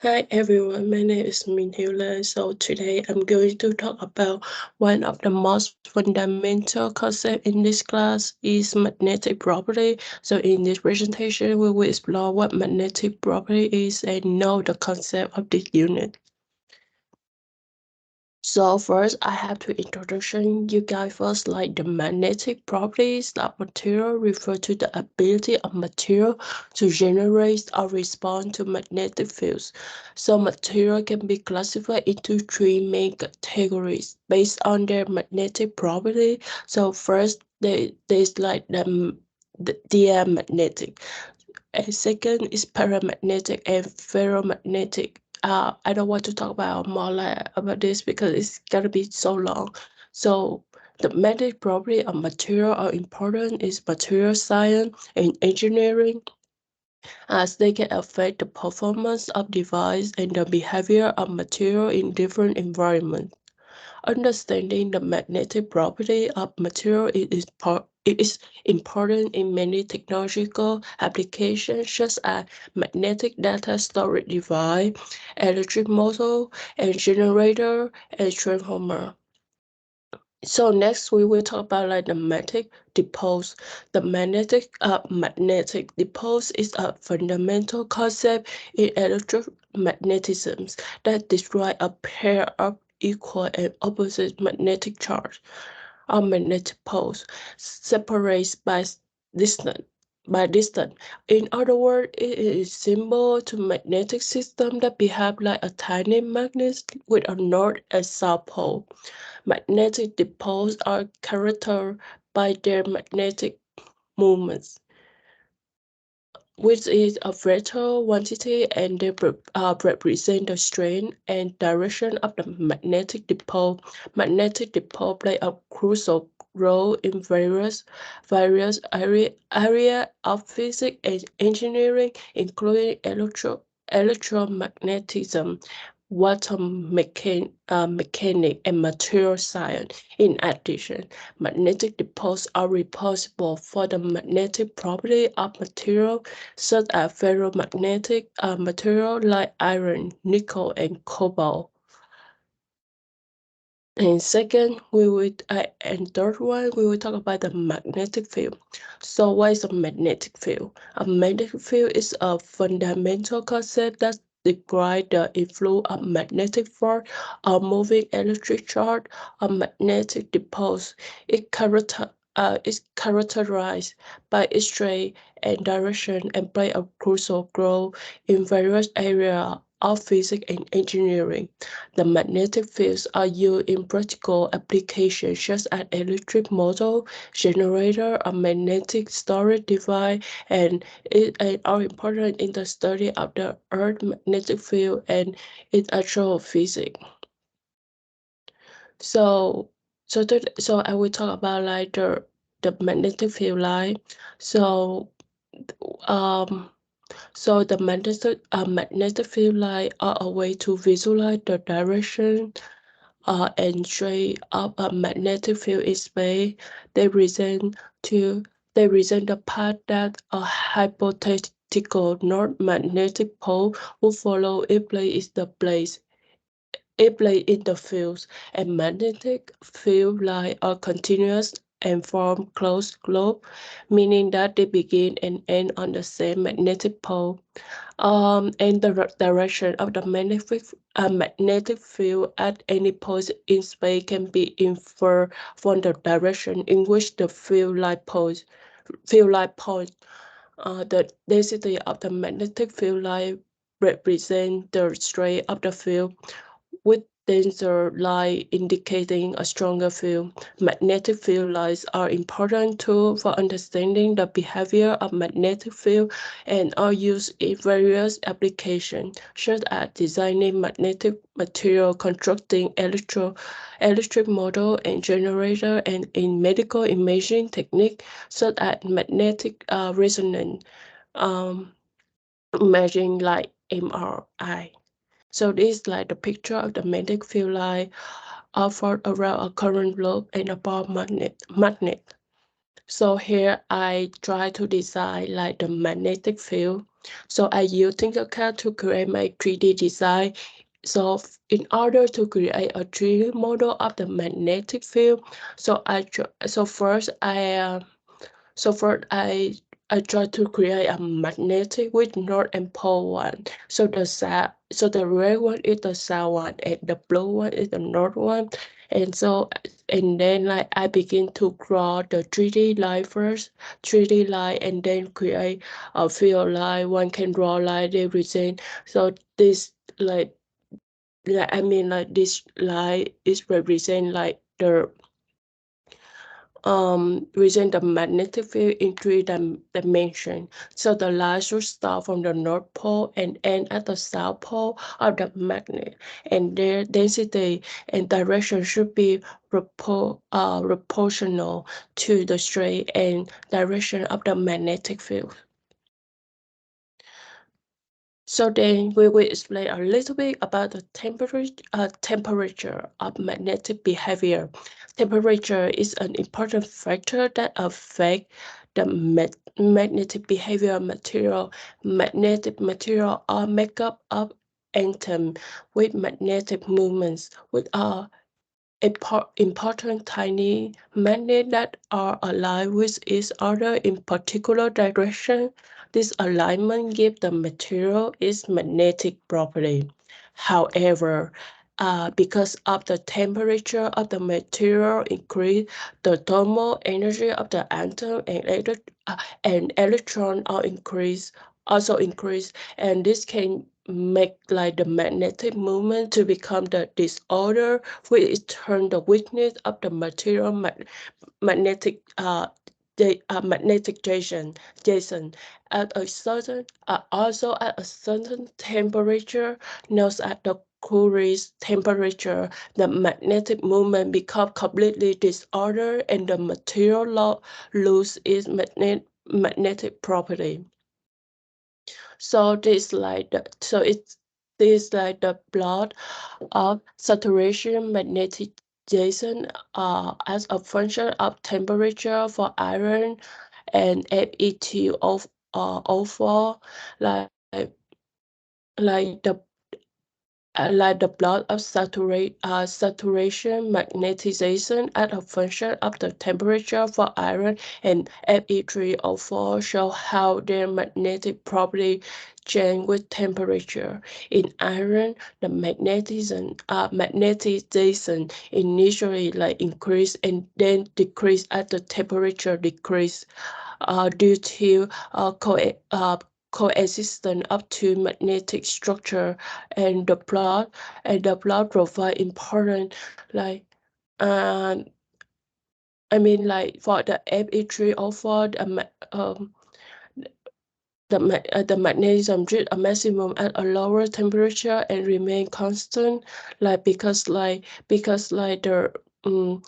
Hi everyone, my name is Minh Hieu. So today I'm going to talk about one of the most fundamental concepts in this class is magnetic property. So in this presentation, we will explore what magnetic property is and know the concept of this unit. So first, I have to introduction you guys first like the magnetic properties of material refer to the ability of material to generate or respond to magnetic fields. So material can be classified into three main categories based on their magnetic property. So first, there's like the diamagnetic. And second is paramagnetic and ferromagnetic. I don't want to talk about more like about this because it's gonna be so long. So the magnetic property of material are important is material science and engineering as they can affect the performance of device and the behavior of material in different environments. Understanding the magnetic property of material it is important in many technological applications such as magnetic data storage device, electric motor, and generator and transformer. So next we will talk about like the magnetic dipole. The magnetic dipole is a fundamental concept in electromagnetism that describes a pair of equal and opposite magnetic charge or magnetic poles separated distance. By distance. In other words, it is symbol to magnetic system that behave like a tiny magnet with a north and south pole. Magnetic dipoles are characterized by their magnetic moments, which is a vector quantity and they represent the strength and direction of the magnetic dipole. Magnetic dipole play a crucial role in various area of physics and engineering, including electromagnetism, mechanic, and material science. In addition, magnetic dipoles are responsible for the magnetic property of material such as ferromagnetic material like iron, nickel, and cobalt. And second, and third one, we will talk about the magnetic field. So what is a magnetic field? A magnetic field is a fundamental concept that describes the influence of magnetic force or moving electric charge on magnetic depots. It's characterized by its strength and direction and play a crucial role in various areas of physics and engineering. The magnetic fields are used in practical applications such as electric motor, generator, or magnetic storage device, and it are important in the study of the Earth's magnetic field and its astrophysics. So, so I will talk about like the magnetic field line. So, um, so the magnetic field line are a way to visualize the direction and straight up a magnetic field in space. They present to they present the path that a hypothetical north magnetic pole will follow if place is the place it play in the fields, and magnetic field lines are continuous and form closed loop, meaning that they begin and end on the same magnetic pole. And the direction of the magnetic field at any point in space can be inferred from the direction in which the field line points. The density of the magnetic field line represents the strength of the field with denser line indicating a stronger field. Magnetic field lines are important tools for understanding the behavior of magnetic field and are used in various applications, such as designing magnetic material, constructing electric motor and generator, and in medical imaging technique, such as magnetic resonance imaging like MRI. So this is like the picture of the magnetic field line offered around a current loop and a ball magnet. So here I try to design like the magnetic field. So I use Tinkercad to create my 3D design. So in order to create a 3D model of the magnetic field, so I try to create a magnetic with north and pole one. So the red one is the south one and the blue one is the north one. And so and then like I begin to draw the 3D line first, 3D line and then create a field line. One can draw line they represent. So this like this line is represent like the within the magnetic field in dimensions. So the line should start from the North Pole and end at the South Pole of the magnet, and their density and direction should be proportional to the strength and direction of the magnetic field. So then we will explain a little bit about the temperature of magnetic behavior. Temperature is an important factor that affects the magnetic behavior of material. Magnetic material are made up of atoms with magnetic movements, which are important tiny magnets that are aligned with each other in particular direction. This alignment gives the material its magnetic property. However, because of the temperature of the material increase, the thermal energy of the atom and electron also increase, and this can make like the magnetic movement to become the disorder, which turn the weakness of the material magnetic magnetic Jason at a certain also at a certain temperature, known as the Curie's temperature, the magnetic movement become completely disordered and the material lose its magnetic property. So it's like the plot of saturation magnetization as a function of temperature for iron and Fe2O4 like like the like the plot of saturation magnetization as a function of the temperature for iron and Fe3O4 show how their magnetic property change with temperature. In iron, the magnetization initially like increase and then decrease as the temperature decrease due to coexistence of two magnetic structure and the plot provide important like um like for the Fe3O4 the magnesium reach a maximum at a lower temperature and remain constant because like the um,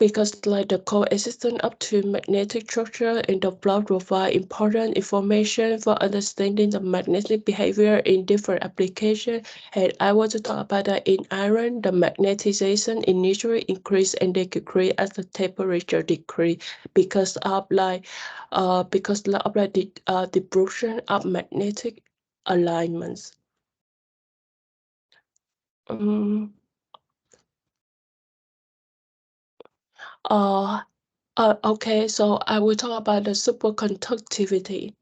because like the coexistence of two magnetic structure in the plot provide important information for understanding the magnetic behavior in different applications. And I want to talk about that in iron, the magnetization initially increase and they decrease as the temperature decrease because of like the destruction of magnetic alignments. Um, uh, okay, so I will talk about the superconductivity.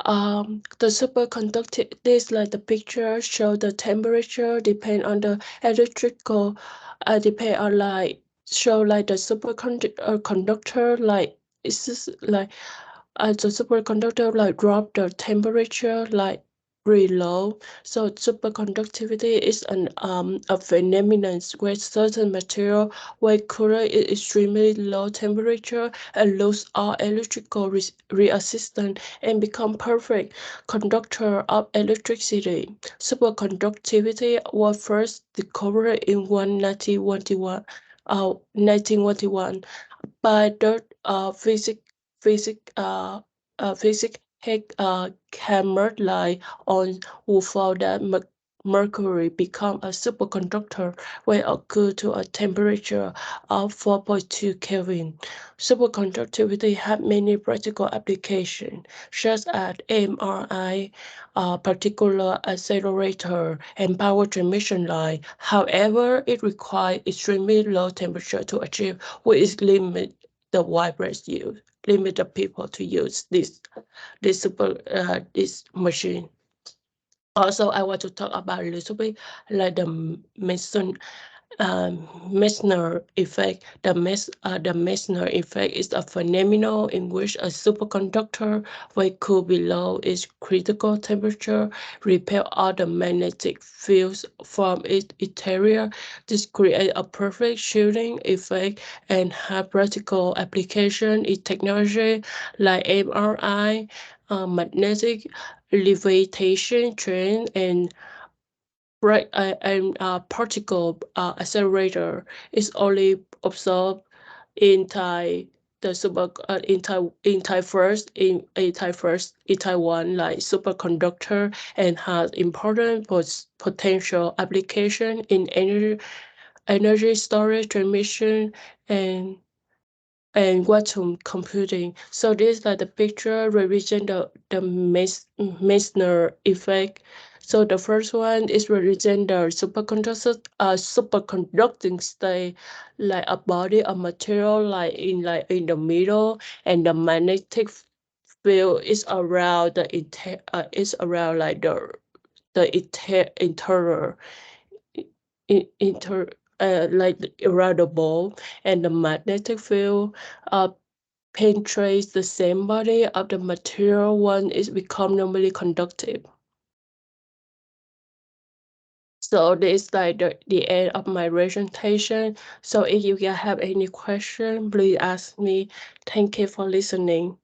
The superconductive, this like the picture show the temperature depend on the electrical, depend on like show like the conductor like it's just like the superconductor like drop the temperature like really low. So superconductivity is a phenomenon where certain material where current is extremely low temperature and lose all electrical resistance and become perfect conductor of electricity. Superconductivity was first discovered in 1921 by the physic Heck Hammerley on who found that mercury become a superconductor when occur to a temperature of 4.2 Kelvin. Superconductivity has many practical applications, such as MRI, particular accelerator, and power transmission line. However, it requires extremely low temperature to achieve, which limit the widespread use, limit the people to use this machine. Also, I want to talk about a little bit like the Meissner effect. The Meissner effect is a phenomenon in which a superconductor, when cooled below its critical temperature, repel all the magnetic fields from its interior. This creates a perfect shielding effect and has practical application in technology like MRI, magnetic levitation train, and particle accelerator is only observed in the super in Taiwan like superconductor, and has important potential application in energy storage, transmission, and quantum computing. So this is like the picture represent the Meissner effect. So the first one is represent the superconducting state, like a body of material like in the middle, and the magnetic field is around is around like interior inter like around the ball, and the magnetic field uh penetrates the same body of the material one is become normally conductive. So this is like the end of my presentation. So if you guys have any question, please ask me. Thank you for listening.